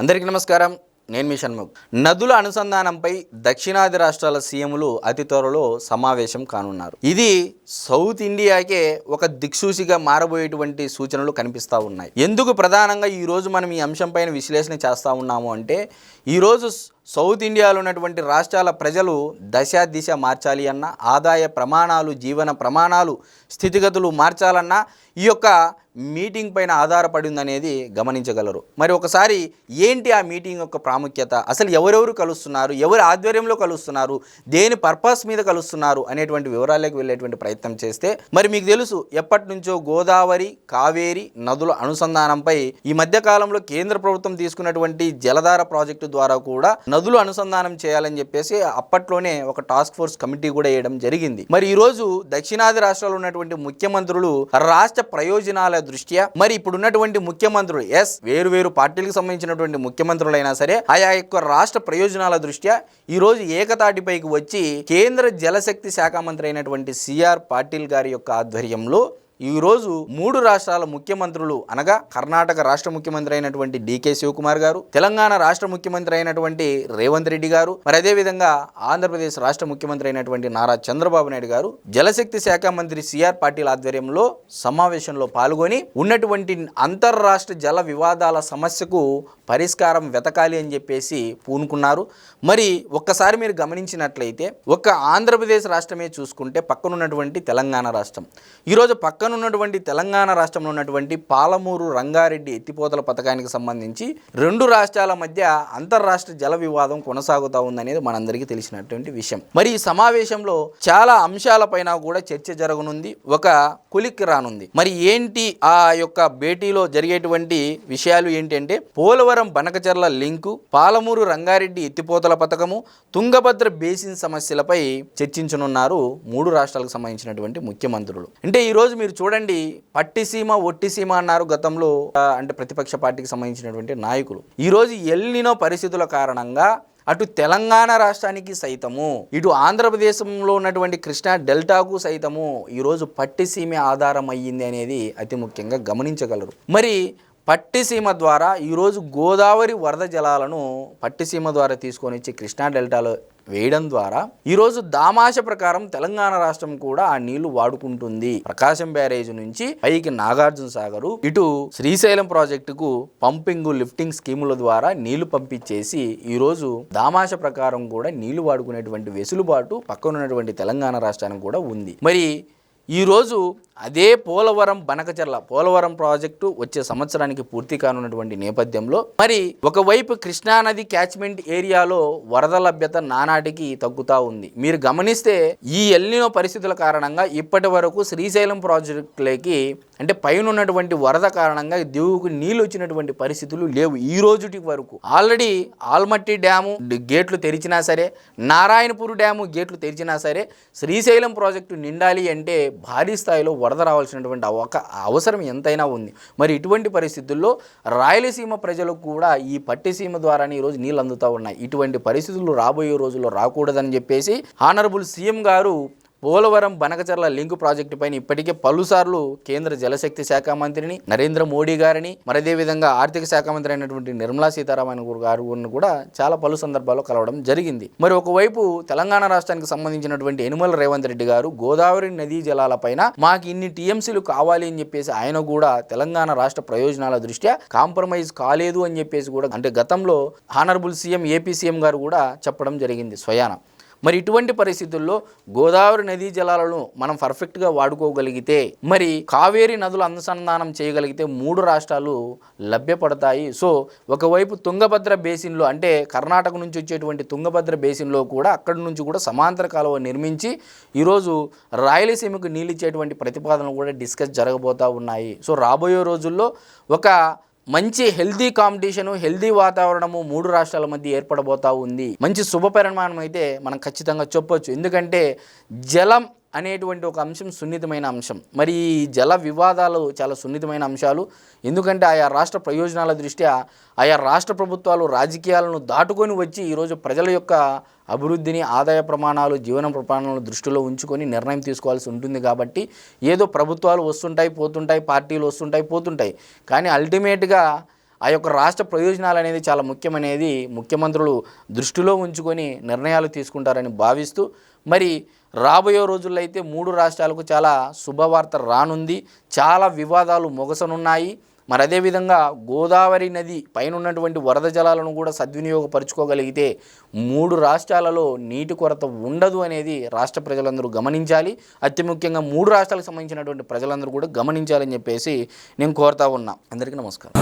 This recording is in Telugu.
అందరికీ నమస్కారం. నేను మీ షణ్ముఖ్. నదుల అనుసంధానంపై దక్షిణాది రాష్ట్రాల సీఎంలు అతి త్వరలో సమావేశం కానున్నారు. ఇది సౌత్ ఇండియాకే ఒక దిక్సూచిగా మారబోయేటువంటి సూచనలు కనిపిస్తూ ఉన్నాయి. ఎందుకు ప్రధానంగా ఈరోజు మనం ఈ అంశంపైన విశ్లేషణ చేస్తూ ఉన్నాము అంటే, ఈరోజు సౌత్ ఇండియాలో ఉన్నటువంటి రాష్ట్రాల ప్రజలు దిశ మార్చాలి అన్నా, ఆదాయ ప్రమాణాలు, జీవన ప్రమాణాలు, స్థితిగతులు మార్చాలన్నా ఈ యొక్క మీటింగ్ పైన ఆధారపడి ఉందనేది గమనించగలరు. మరి ఒకసారి ఏంటి ఆ మీటింగ్ యొక్క ప్రాముఖ్యత, అసలు ఎవరెవరు కలుస్తున్నారు, ఎవరి ఆధ్వర్యంలో కలుస్తున్నారు, దేని పర్పస్ మీద కలుస్తున్నారు అనేటువంటి వివరాలకు వెళ్ళేటువంటి ప్రయత్నం చేస్తే, మరి మీకు తెలుసు ఎప్పటి నుంచో గోదావరి, కావేరి నదుల అనుసంధానంపై ఈ మధ్య కాలంలో కేంద్ర ప్రభుత్వం తీసుకున్నటువంటి జలధార ప్రాజెక్టు ద్వారా కూడా నదులు అనుసంధానం చేయాలని చెప్పేసి అప్పట్లోనే ఒక టాస్క్ ఫోర్స్ కమిటీ కూడా వేయడం జరిగింది. మరి ఈరోజు దక్షిణాది రాష్ట్రాల్లో ఉన్నటువంటి ముఖ్యమంత్రులు రాష్ట్ర ప్రయోజనాల దృష్ట్యా, మరి ఇప్పుడు ఉన్నటువంటి ముఖ్యమంత్రులు వేరు పార్టీలకు సంబంధించినటువంటి ముఖ్యమంత్రులైనా సరే ఆయా యొక్క రాష్ట్ర ప్రయోజనాల దృష్ట్యా ఈరోజు ఏకతాటిపైకి వచ్చి కేంద్ర జలశక్తి శాఖ మంత్రి అయినటువంటి సిఆర్ పాటిల్ గారి యొక్క ఆధ్వర్యంలో ఈరోజు 3 రాష్ట్రాల ముఖ్యమంత్రులు అనగా కర్ణాటక రాష్ట్ర ముఖ్యమంత్రి అయినటువంటి డికే శివకుమార్ గారు, తెలంగాణ రాష్ట్ర ముఖ్యమంత్రి అయినటువంటి రేవంత్ రెడ్డి గారు, మరి అదేవిధంగా ఆంధ్రప్రదేశ్ రాష్ట్ర ముఖ్యమంత్రి అయినటువంటి నారా చంద్రబాబు నాయుడు గారు జలశక్తి శాఖ మంత్రి సిఆర్ పాటిల్ ఆధ్వర్యంలో సమావేశంలో పాల్గొని ఉన్నటువంటి అంతర్రాష్ట్ర జల వివాదాల సమస్యకు పరిష్కారం వెతకాలి అని చెప్పేసి పూనుకున్నారు. మరి ఒక్కసారి మీరు గమనించినట్లయితే ఒక్క ఆంధ్రప్రదేశ్ రాష్ట్రమే చూసుకుంటే పక్కనున్నటువంటి తెలంగాణ రాష్ట్రం, ఈరోజు పక్కనున్నటువంటి తెలంగాణ రాష్ట్రంలో ఉన్నటువంటి పాలమూరు రంగారెడ్డి ఎత్తిపోతల పథకానికి సంబంధించి 2 రాష్ట్రాల మధ్య అంతర్రాష్ట్ర జల వివాదం కొనసాగుతూ ఉందనేది మనందరికీ తెలిసినటువంటి విషయం. మరి ఈ సమావేశంలో చాలా అంశాలపైన కూడా చర్చ జరగనుంది, ఒక కొలిక్కి రానుంది. మరి ఏంటి ఆ యొక్క భేటీలో జరిగేటువంటి విషయాలు ఏంటంటే, పోలవరం బనకచెర్ల లింకు, పాలమూరు రంగారెడ్డి ఎత్తిపోతల పథకము, తుంగభద్ర బేసిన్ సమస్యలపై చర్చించనున్నారు 3 రాష్ట్రాలకు సంబంధించినటువంటి ముఖ్యమంత్రులు. అంటే ఈరోజు మీరు చూడండి, పట్టిసీమ ఒట్టిసీమ అన్నారు గతంలో అంటే ప్రతిపక్ష పార్టీకి సంబంధించినటువంటి నాయకులు. ఈరోజు ఎల్నినో పరిస్థితుల కారణంగా అటు తెలంగాణ రాష్ట్రానికి సైతము, ఇటు ఆంధ్రప్రదేశంలో ఉన్నటువంటి కృష్ణా డెల్టాకు సైతము ఈరోజు పట్టిసీమే ఆధారం అయ్యింది అనేది అతి ముఖ్యంగా గమనించగలరు. మరి పట్టిసీమ ద్వారా ఈరోజు గోదావరి వరద జలాలను పట్టిసీమ ద్వారా తీసుకొని వచ్చి కృష్ణా డెల్టాలో వేయడం ద్వారా ఈరోజు దామాష ప్రకారం తెలంగాణ రాష్ట్రం కూడా ఆ నీళ్లు వాడుకుంటుంది. ప్రకాశం బ్యారేజ్ నుంచి పైకి నాగార్జున సాగరు, ఇటు శ్రీశైలం ప్రాజెక్టుకు పంపింగ్ లిఫ్టింగ్ స్కీముల ద్వారా నీళ్లు పంపించేసి ఈరోజు దామాష ప్రకారం కూడా నీళ్లు వాడుకునేటువంటి వెసులుబాటు పక్కనున్నటువంటి తెలంగాణ రాష్ట్రానికి కూడా ఉంది. మరి ఈరోజు అదే పోలవరం ప్రాజెక్టు వచ్చే సంవత్సరానికి పూర్తి కానున్నటువంటి నేపథ్యంలో మరి ఒకవైపు కృష్ణానది క్యాచ్మెంట్ ఏరియాలో వరద లభ్యత నానాటికి తగ్గుతూ ఉంది. మీరు గమనిస్తే ఈ ఎల్నినో పరిస్థితుల కారణంగా ఇప్పటి వరకు శ్రీశైలం ప్రాజెక్టులకి అంటే పైన ఉన్నటువంటి వరద కారణంగా దిగువకు నీళ్ళు వచ్చినటువంటి పరిస్థితులు లేవు. ఈ రోజుటి వరకు ఆల్రెడీ ఆల్మట్టి డ్యాము గేట్లు తెరిచినా సరే, నారాయణపూర్ డ్యాము గేట్లు తెరిచినా సరే, శ్రీశైలం ప్రాజెక్టు నిండాలి అంటే భారీ స్థాయిలో వరద రావాల్సినటువంటి అవసరం ఎంతైనా ఉంది. మరి ఇటువంటి పరిస్థితుల్లో రాయలసీమ ప్రజలకు కూడా ఈ పట్టిసీమ ద్వారానే ఈరోజు నీళ్ళు అందుతూ ఉన్నాయి. ఇటువంటి పరిస్థితులు రాబోయే రోజుల్లో రాకూడదని చెప్పేసి హానరబుల్ సీఎం గారు పోలవరం బనకచెర్ల లింకు ప్రాజెక్టు పైన ఇప్పటికే పలుసార్లు కేంద్ర జలశక్తి శాఖ మంత్రిని నరేంద్ర మోడీ గారిని, మరి అదేవిధంగా ఆర్థిక శాఖ మంత్రి అయినటువంటి నిర్మలా సీతారామన్ గారు కూడా చాలా పలు సందర్భాల్లో కలవడం జరిగింది. మరి ఒకవైపు తెలంగాణ రాష్ట్రానికి సంబంధించినటువంటి యనుమల రేవంత్ రెడ్డి గారు గోదావరి నదీ జలాలపైన మాకు ఇన్ని టీఎంసీలు కావాలి అని చెప్పేసి ఆయన కూడా తెలంగాణ రాష్ట్ర ప్రయోజనాల దృష్ట్యా కాంప్రమైజ్ కాలేదు అని చెప్పేసి కూడా అంటే గతంలో హానరబుల్ సీఎం ఏపీ సీఎం గారు కూడా చెప్పడం జరిగింది స్వయాన. మరి ఇటువంటి పరిస్థితుల్లో గోదావరి నదీ జలాలను మనం పర్ఫెక్ట్గా వాడుకోగలిగితే, మరి కావేరీ నదులు అనుసంధానం చేయగలిగితే 3 రాష్ట్రాలు లభ్యపడతాయి. సో ఒకవైపు తుంగభద్ర బేసిన్లో అంటే కర్ణాటక నుంచి వచ్చేటువంటి తుంగభద్ర బేసిన్లో కూడా అక్కడి నుంచి కూడా సమాంతర కాలువ నిర్మించి ఈరోజు రాయలసీమకు నీళ్ళు ఇచ్చేటువంటి ప్రతిపాదనలు కూడా డిస్కస్ జరగబోతూ ఉన్నాయి. సో రాబోయే రోజుల్లో ఒక మంచి హెల్దీ కాంపిటీషను, హెల్దీ వాతావరణము 3 రాష్ట్రాల మధ్య ఏర్పడబోతూ ఉంది. మంచి శుభ పరిణామం అయితే మనం ఖచ్చితంగా చెప్పొచ్చు. ఎందుకంటే జలం అనేటువంటి ఒక అంశం సున్నితమైన అంశం. మరి ఈ జల వివాదాలు చాలా సున్నితమైన అంశాలు. ఎందుకంటే ఆయా రాష్ట్ర ప్రయోజనాల దృష్ట్యా ఆయా రాష్ట్ర ప్రభుత్వాలు రాజకీయాలను దాటుకొని వచ్చి ఈరోజు ప్రజల యొక్క అభివృద్ధిని, ఆదాయ ప్రమాణాలు, జీవన ప్రమాణాలను దృష్టిలో ఉంచుకొని నిర్ణయం తీసుకోవాల్సి ఉంటుంది. కాబట్టి ఏదో ప్రభుత్వాలు వస్తుంటాయి పోతుంటాయి, పార్టీలు వస్తుంటాయి పోతుంటాయి, కానీ అల్టిమేట్గా ఆ యొక్క రాష్ట్ర ప్రయోజనాలు అనేది చాలా ముఖ్యమనేది ముఖ్యమంత్రులు దృష్టిలో ఉంచుకొని నిర్ణయాలు తీసుకుంటారని భావిస్తూ మరి రాబోయే రోజుల్లో అయితే 3 రాష్ట్రాలకు చాలా శుభవార్త రానుంది. చాలా వివాదాలు మొగసనున్నాయి. మరి అదేవిధంగా గోదావరి నది పైన ఉన్నటువంటి వరద జలాలను కూడా సద్వినియోగపరుచుకోగలిగితే 3 రాష్ట్రాలలో నీటి కొరత ఉండదు అనేది రాష్ట్ర ప్రజలందరూ గమనించాలి. అతి ముఖ్యంగా 3 రాష్ట్రాలకు సంబంధించినటువంటి ప్రజలందరూ కూడా గమనించాలని చెప్పేసి నేను కోరుతా ఉన్నా. అందరికీ నమస్కారం.